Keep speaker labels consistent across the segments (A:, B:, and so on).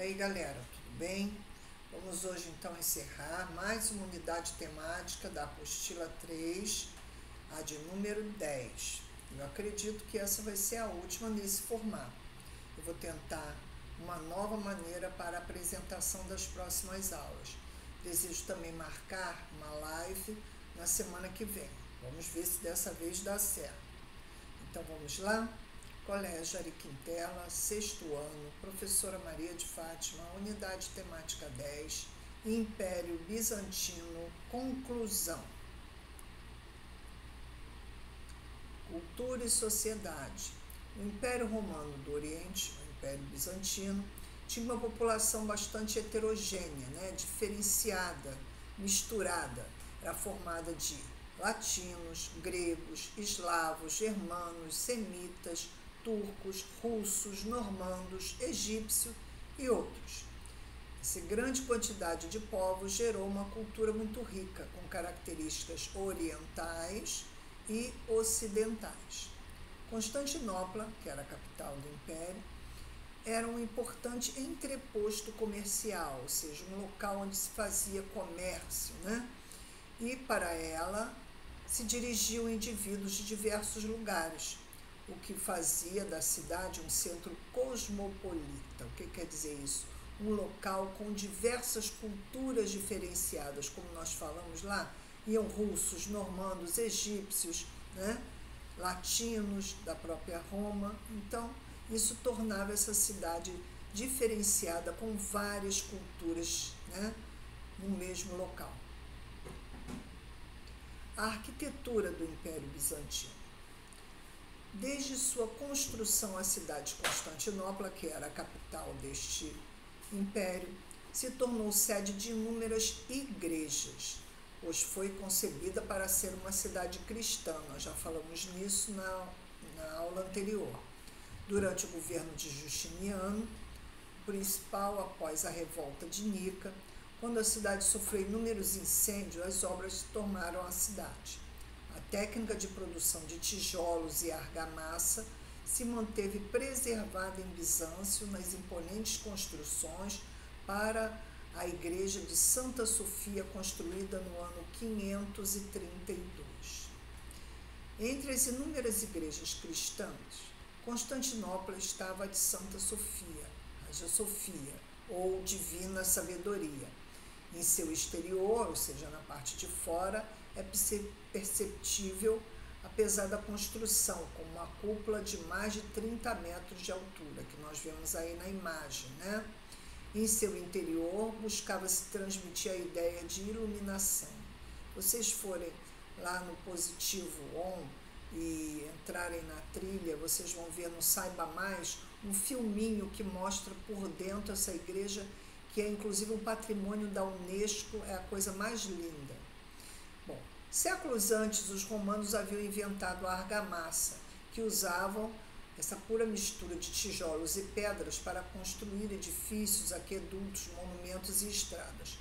A: aí, galera, tudo bem? Vamos hoje então encerrar mais uma unidade temática da apostila 3, a de número 10. Eu acredito que essa vai ser a última nesse formato. Eu vou tentar uma nova maneira para a apresentação das próximas aulas. Desejo também marcar uma live na semana que vem. Vamos ver se dessa vez dá certo. Então vamos lá? Colégio Ari Quintela, sexto ano, professora Maria de Fátima, unidade temática 10, Império Bizantino, conclusão. Cultura e sociedade. O Império Romano do Oriente, o Império Bizantino, tinha uma população bastante heterogênea, diferenciada, misturada. Era formada de latinos, gregos, eslavos, germanos, semitas, turcos, russos, normandos, egípcios e outros. Essa grande quantidade de povos gerou uma cultura muito rica, com características orientais e ocidentais. Constantinopla, que era a capital do império, era um importante entreposto comercial, ou seja, um local onde se fazia comércio, E para ela se dirigiam indivíduos de diversos lugares, o que fazia da cidade um centro cosmopolita. O que quer dizer isso? Um local com diversas culturas diferenciadas, como nós falamos lá, iam russos, normandos, egípcios, latinos da própria Roma. Então, isso tornava essa cidade diferenciada com várias culturas, no mesmo local. A arquitetura do Império Bizantino. Desde sua construção, a cidade de Constantinopla, que era a capital deste império, se tornou sede de inúmeras igrejas, pois foi concebida para ser uma cidade cristã. Nós já falamos nisso na aula anterior. Durante o governo de Justiniano, principal após a revolta de Nica, quando a cidade sofreu inúmeros incêndios, as obras tomaram a cidade. A técnica de produção de tijolos e argamassa se manteve preservada em Bizâncio nas imponentes construções para a igreja de Santa Sofia, construída no ano 532. Entre as inúmeras igrejas cristãs, Constantinopla estava a de Santa Sofia, Hagia Sofia, ou Divina Sabedoria. Em seu exterior, ou seja, na parte de fora, é perceptível, apesar da construção, com uma cúpula de mais de 30 metros de altura, que nós vemos aí na imagem, Em seu interior, buscava-se transmitir a ideia de iluminação. Vocês forem lá no Positivo On e entrarem na trilha, vocês vão ver no Saiba Mais um filminho que mostra por dentro essa igreja, que é inclusive um patrimônio da Unesco, é a coisa mais linda. Bom, séculos antes, os romanos haviam inventado a argamassa, que usavam essa pura mistura de tijolos e pedras para construir edifícios, aquedutos, monumentos e estradas.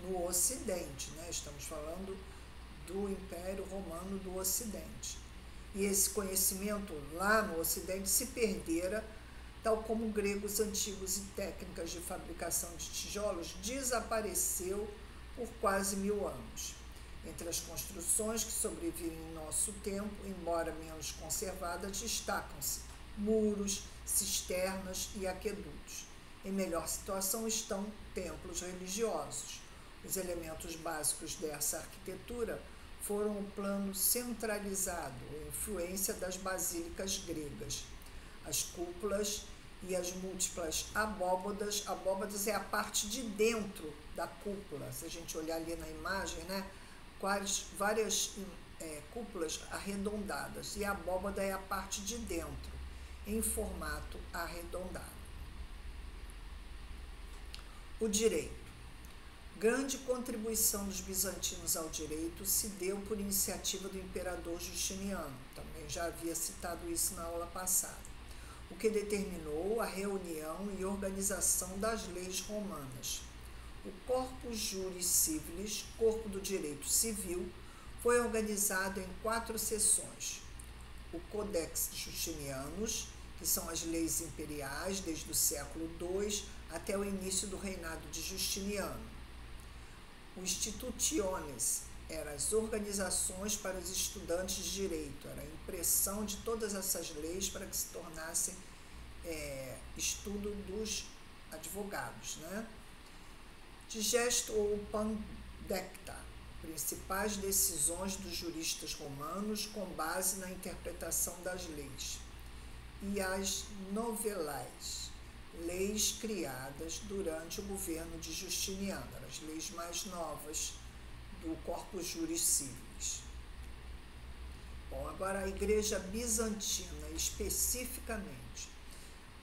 A: No Ocidente, estamos falando do Império Romano do Ocidente. E esse conhecimento lá no Ocidente se perdera, tal como gregos antigos e técnicas de fabricação de tijolos desapareceu por quase 1000 anos. Entre as construções que sobrevivem em nosso tempo, embora menos conservadas, destacam-se muros, cisternas e aquedutos. Em melhor situação estão templos religiosos. Os elementos básicos dessa arquitetura foram o plano centralizado, a influência das basílicas gregas, as cúpulas e as múltiplas abóbadas. Abóbadas é a parte de dentro da cúpula. Se a gente olhar ali na imagem, várias cúpulas arredondadas, e a abóbada é a parte de dentro, em formato arredondado. O direito. Grande contribuição dos bizantinos ao direito se deu por iniciativa do imperador Justiniano. Também já havia citado isso na aula passada, o que determinou a reunião e organização das leis romanas. O Corpus Juris Civilis, corpo do direito civil, foi organizado em 4 seções: o Codex Justinianus, que são as leis imperiais, desde o século II até o início do reinado de Justiniano. O Institutiones eram as organizações para os estudantes de direito, era a impressão de todas essas leis para que se tornassem estudo dos advogados, né? Digesto ou pandecta, principais decisões dos juristas romanos com base na interpretação das leis. E as novelais, leis criadas durante o governo de Justiniano, as leis mais novas do Corpus Juris Civilis. Bom, agora a Igreja Bizantina, especificamente.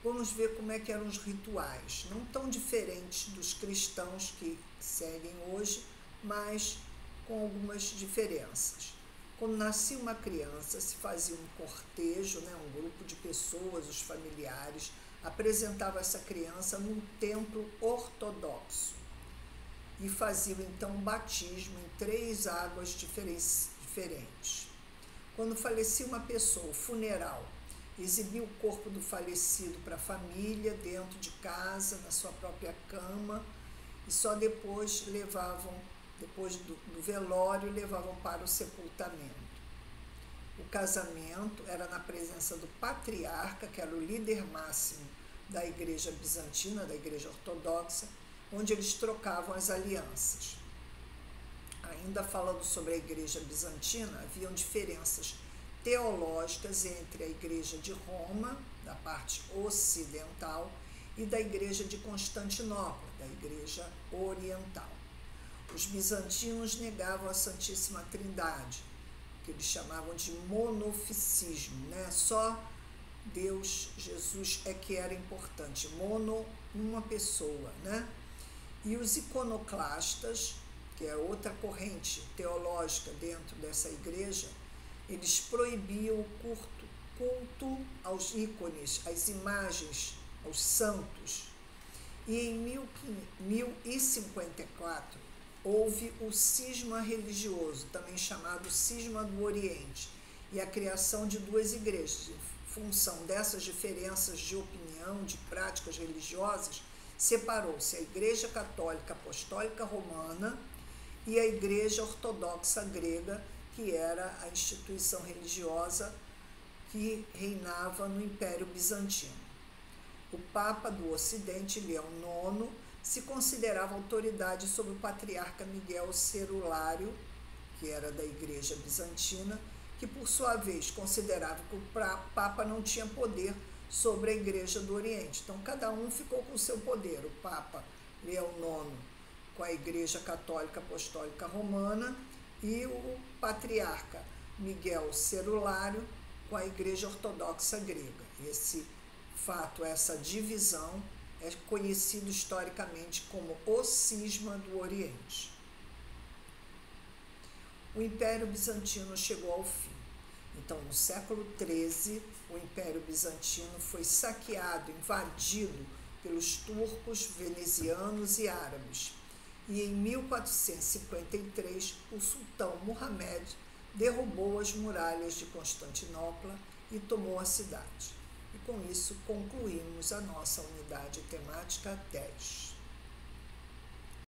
A: Vamos ver como é que eram os rituais, não tão diferentes dos cristãos que seguem hoje, mas com algumas diferenças. Quando nascia uma criança, se fazia um cortejo, né, um grupo de pessoas, os familiares, apresentavam essa criança num templo ortodoxo e faziam então um batismo em 3 águas diferentes. Quando falecia uma pessoa, o funeral, exibia o corpo do falecido para a família, dentro de casa, na sua própria cama, e só depois do velório, levavam para o sepultamento. O casamento era na presença do patriarca, que era o líder máximo da Igreja Bizantina, da Igreja Ortodoxa, onde eles trocavam as alianças. Ainda falando sobre a Igreja Bizantina, haviam diferenças teológicas entre a Igreja de Roma, da parte ocidental, e da Igreja de Constantinopla, da Igreja oriental. Os bizantinos negavam a Santíssima Trindade, que eles chamavam de monofisismo, né? Só Deus, Jesus, é que era importante, uma pessoa, né? E os iconoclastas, que é outra corrente teológica dentro dessa igreja, eles proibiam o culto aos ícones, às imagens, aos santos. E em 1054 houve o cisma religioso, também chamado cisma do Oriente, e a criação de 2 igrejas. Em função dessas diferenças de opinião, de práticas religiosas, separou-se a Igreja Católica Apostólica Romana e a Igreja Ortodoxa Grega, que era a instituição religiosa que reinava no Império Bizantino. O Papa do Ocidente, Leão IX, se considerava autoridade sobre o patriarca Miguel Cerulário, que era da Igreja Bizantina, que por sua vez considerava que o Papa não tinha poder sobre a Igreja do Oriente. Então cada um ficou com o seu poder, o Papa Leão IX com a Igreja Católica Apostólica Romana e o patriarca Miguel Cerulário com a Igreja Ortodoxa Grega. Esse fato, essa divisão, é conhecido historicamente como o cisma do Oriente. O Império Bizantino chegou ao fim. Então, no século XIII, o Império Bizantino foi saqueado, invadido pelos turcos, venezianos e árabes. E em 1453, o sultão Muhammad derrubou as muralhas de Constantinopla e tomou a cidade. E com isso concluímos a nossa unidade temática 10.